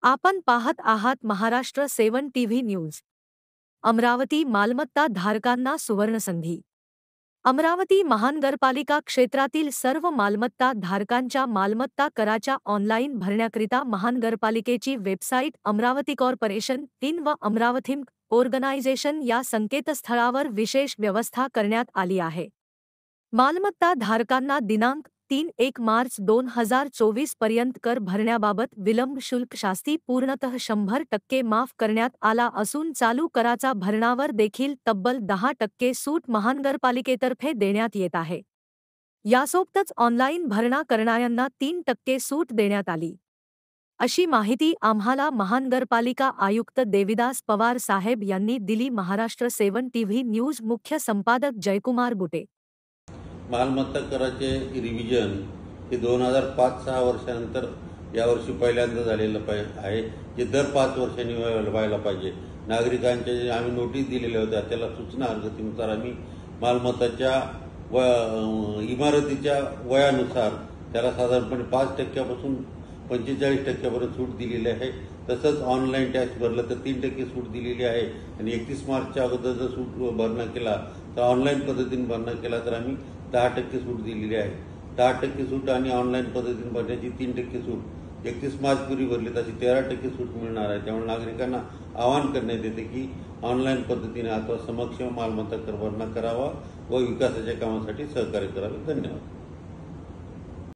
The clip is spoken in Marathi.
आपण पाहत आहात महाराष्ट्र 7 टीव्ही न्यूज। अमरावती मालमत्ता धारकांना सुवर्णसंधी। अमरावती महानगरपालिका क्षेत्रातील सर्व मालमत्ता धारकांच्या मालमत्ता कराच्या ऑनलाईन भरण्याकरिता महानगरपालिकेची वेबसाईट अमरावती कॉर्पोरेशन 3 व अमरावती ऑर्गनायझेशन या संकेतस्थळावर विशेष व्यवस्था करण्यात आली आहे। मालमत्ता धारकांना दिनांक 3-1 मार्च 2024 पर्यंत कर भरण्याबाबत विलंब शुल्क शास्ती पूर्णतः 100% माफ करण्यात आला असून चालू कराचा भरणावर देखील तब्बल 10% सूट महानगरपालिकेतर्फे देण्यात येत आहे। यासोबतच ऑनलाईन भरणा करणाऱ्यांना 3% सूट देण्यात आली, अशी माहिती आम्हाला महानगरपालिका आयुक्त देविदास पवार साहेब यांनी दिली। महाराष्ट्र 7 टीव्ही न्यूज मुख्य संपादक जयकुमार बुटे। मालमत्ता कराचे रिव्हिजन हे 2005-6 वर्षानंतर यावर्षी पहिल्यांदा झालेलं आहे, जे दर 5 वर्षांनी व्हायला पाहिजे। नागरिकांच्या जे आम्ही नोटीस दिलेल्या होत्या त्याला सूचना अर्जानुसार आम्ही मालमत्ताच्या इमारतीच्या वयानुसार त्याला साधारणपणे 5% पासून 45% पर्यंत सूट दिलेली आहे। तसंच ऑनलाईन टॅक्स भरलं तर 3% सूट दिलेली आहे आणि 31 मार्चच्या अगोदर जर सूट भरणा केला तर ऑनलाईन पद्धतीने भरणा केला तर आम्ही 10% सूट दिलेली आहे। 10% सूट आणि ऑनलाईन पद्धतीने भरण्याची 3% सूट 31 मार्च पूर्वी भरली तशी 13% सूट मिळणार आहे। त्यामुळे नागरिकांना आवाहन करण्यात येते की ऑनलाईन पद्धतीने अथवा समक्ष मालमत्ता कर भरणा करावा व विकासाच्या कामासाठी सहकार्य करावे। धन्यवाद।